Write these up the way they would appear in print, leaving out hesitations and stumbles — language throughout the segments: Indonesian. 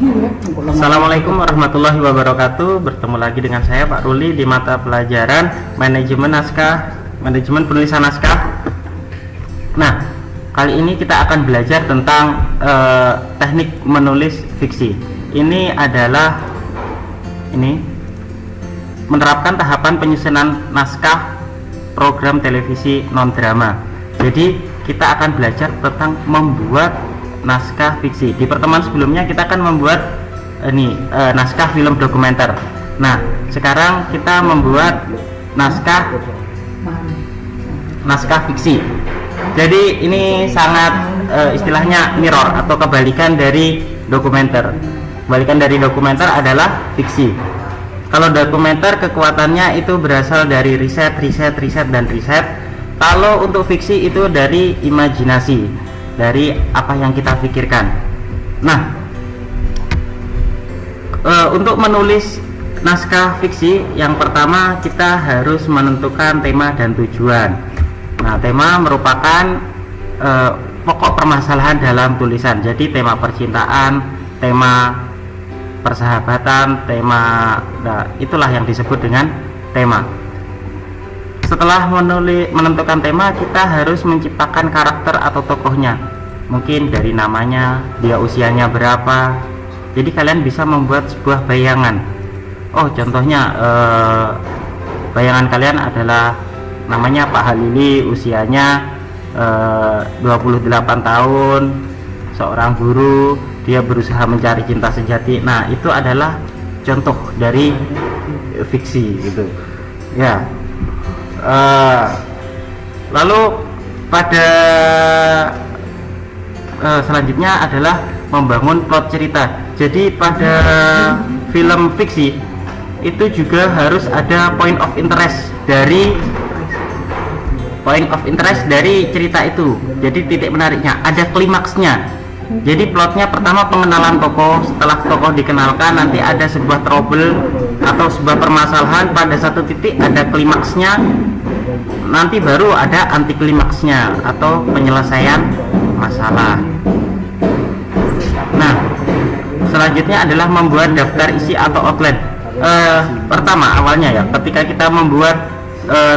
Assalamualaikum warahmatullahi wabarakatuh. Bertemu lagi dengan saya Pak Ruli di mata pelajaran manajemen penulisan naskah. Nah, kali ini kita akan belajar tentang teknik menulis fiksi. Ini adalah menerapkan tahapan penyusunan naskah program televisi non drama. Jadi kita akan belajar tentang membuat naskah fiksi. Di pertemuan sebelumnya kita akan membuat naskah film dokumenter. Nah, sekarang kita membuat naskah fiksi. Jadi ini sangat istilahnya mirror atau kebalikan dari dokumenter. Kebalikan dari dokumenter adalah fiksi. Kalau dokumenter kekuatannya itu berasal dari riset. Kalau untuk fiksi itu dari imajinasi, dari apa yang kita pikirkan. Nah, untuk menulis naskah fiksi, yang pertama kita harus menentukan tema dan tujuan. Nah, tema merupakan pokok permasalahan dalam tulisan. Jadi tema percintaan, tema persahabatan, itulah yang disebut dengan tema. Setelah menentukan tema, kita harus menciptakan karakter atau tokohnya. Mungkin dari namanya, dia usianya berapa. Jadi kalian bisa membuat sebuah bayangan. Oh, contohnya bayangan kalian adalah namanya Pak Halili, usianya 28 tahun, seorang guru, dia berusaha mencari cinta sejati. Nah, itu adalah contoh dari fiksi gitu. Ya. Lalu pada selanjutnya adalah membangun plot cerita. Jadi pada film fiksi itu juga harus ada point of interest dari cerita itu. Jadi titik menariknya, ada klimaksnya. Jadi plotnya pertama pengenalan tokoh. Setelah tokoh dikenalkan, nanti ada sebuah trouble atau sebuah permasalahan. Pada satu titik ada klimaksnya, nanti baru ada anti klimaksnya atau penyelesaian masalah. Nah, selanjutnya adalah membuat daftar isi atau outline. Pertama awalnya ya, ketika kita membuat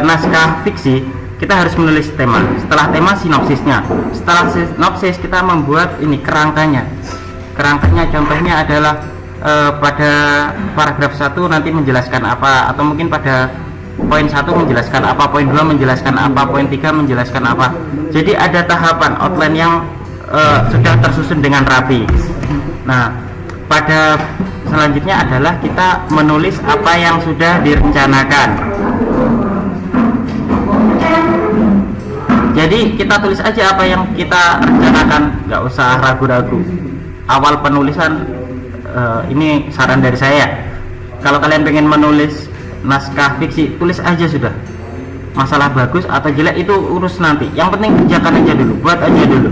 naskah fiksi, kita harus menulis tema. Setelah tema, sinopsisnya. Setelah sinopsis, kita membuat kerangkanya. Kerangkanya contohnya adalah pada paragraf 1 nanti menjelaskan apa, atau mungkin pada poin 1 menjelaskan apa, poin 2 menjelaskan apa, poin 3 menjelaskan apa. Jadi ada tahapan outline yang sudah tersusun dengan rapi. Nah, pada selanjutnya adalah kita menulis apa yang sudah direncanakan. Jadi kita tulis aja apa yang kita rencanakan, nggak usah ragu-ragu. Awal penulisan, ini saran dari saya, kalau kalian pengen menulis naskah fiksi, tulis aja sudah. Masalah bagus atau jelek itu urus nanti. Yang penting kerjakan aja dulu, buat aja dulu.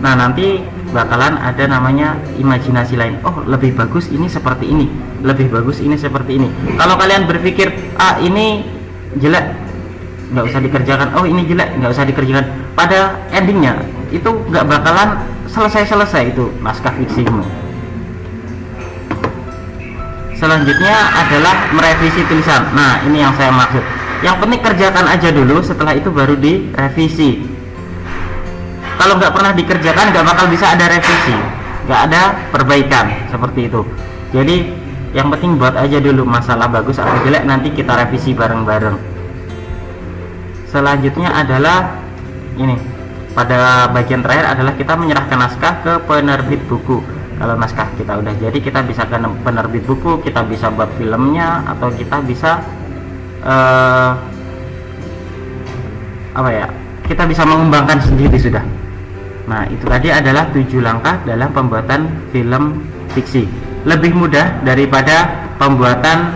Nah, nanti bakalan ada namanya imajinasi lain. Oh, lebih bagus ini seperti ini, lebih bagus ini seperti ini. Kalau kalian berpikir ini jelek, nggak usah dikerjakan. Oh, ini jelek, nggak usah dikerjakan. Pada endingnya itu nggak bakalan selesai itu naskah fiksimu. Selanjutnya adalah merevisi tulisan. Nah, ini yang saya maksud. Yang penting kerjakan aja dulu, setelah itu baru direvisi. Kalau nggak pernah dikerjakan, nggak bakal bisa ada revisi, nggak ada perbaikan seperti itu. Jadi yang penting buat aja dulu, masalah bagus atau jelek nanti kita revisi bareng-bareng. Selanjutnya adalah pada bagian terakhir adalah kita menyerahkan naskah ke penerbit buku. Kalau naskah kita udah jadi, kita bisa ke penerbit buku, kita bisa buat filmnya, atau kita bisa kita bisa mengembangkan sendiri sudah. Nah, itu tadi adalah 7 langkah dalam pembuatan film fiksi. Lebih mudah daripada pembuatan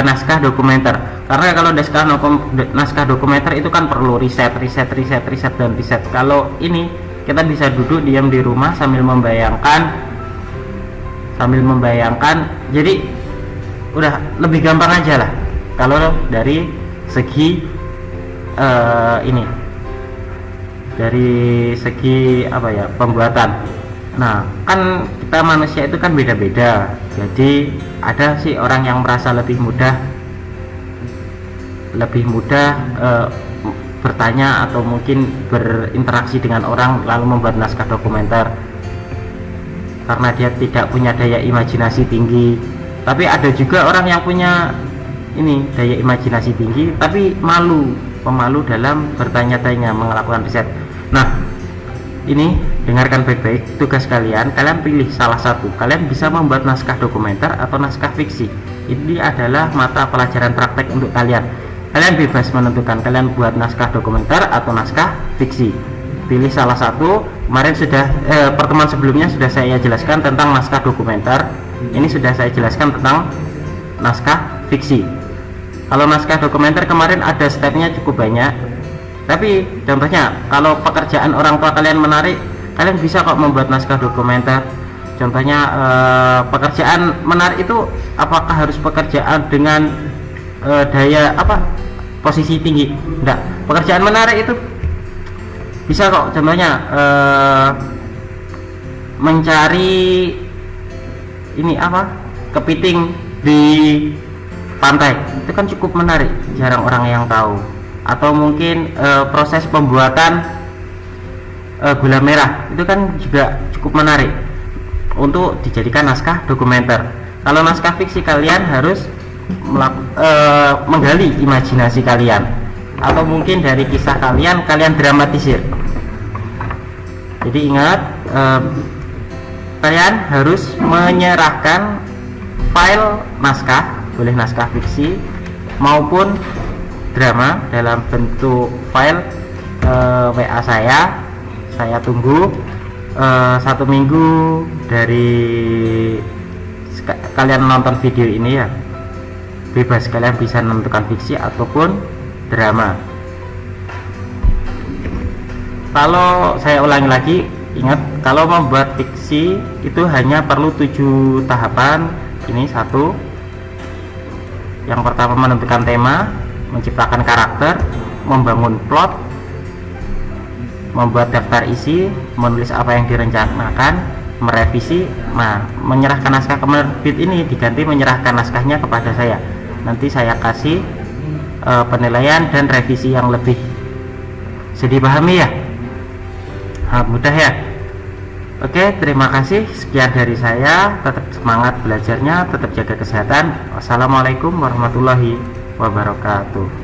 naskah dokumenter. Karena kalau naskah dokumenter itu kan perlu riset. Kalau ini kita bisa duduk diam di rumah sambil membayangkan. Jadi udah lebih gampang aja lah. Kalau dari segi dari segi pembuatan. Nah, kan kita manusia itu kan beda-beda. Jadi ada sih orang yang merasa lebih mudah bertanya atau mungkin berinteraksi dengan orang lalu membuat naskah dokumenter karena dia tidak punya daya imajinasi tinggi. Tapi ada juga orang yang punya daya imajinasi tinggi tapi pemalu dalam bertanya-tanya, melakukan riset. Nah, ini dengarkan baik-baik, tugas kalian pilih salah satu. Kalian bisa membuat naskah dokumenter atau naskah fiksi. Ini adalah mata pelajaran praktek untuk kalian. Kalian bebas menentukan kalian buat naskah dokumenter atau naskah fiksi. Pilih salah satu. Kemarin sudah pertemuan sebelumnya sudah saya jelaskan tentang naskah dokumenter. Ini sudah saya jelaskan tentang naskah fiksi. Kalau naskah dokumenter kemarin ada stepnya cukup banyak. Tapi contohnya kalau pekerjaan orang tua kalian menarik, kalian bisa kok membuat naskah dokumenter. Contohnya pekerjaan menarik itu apakah harus pekerjaan dengan posisi tinggi? Enggak, pekerjaan menarik itu bisa kok, contohnya mencari kepiting di pantai, itu kan cukup menarik, jarang orang yang tahu. Atau mungkin proses pembuatan gula merah, itu kan juga cukup menarik untuk dijadikan naskah dokumenter. Kalau naskah fiksi kalian harus menggali imajinasi kalian, atau mungkin dari kisah kalian dramatisir. Jadi ingat, kalian harus menyerahkan file naskah, boleh naskah fiksi maupun drama dalam bentuk file WA saya tunggu 1 minggu dari kalian nonton video ini ya. Bebas, kalian bisa menentukan fiksi ataupun drama. Kalau saya ulangi lagi, ingat, kalau membuat fiksi itu hanya perlu 7 tahapan. Ini 1. Yang pertama menentukan tema, menciptakan karakter, membangun plot, membuat daftar isi, menulis apa yang direncanakan, merevisi. Nah, menyerahkan naskah ke penerbit ini diganti menyerahkan naskahnya kepada saya. Nanti saya kasih penilaian dan revisi yang lebih dipahami ya. Mudah ya. Oke, terima kasih. Sekian dari saya. Tetap semangat belajarnya, tetap jaga kesehatan. Wassalamualaikum warahmatullahi wabarakatuh.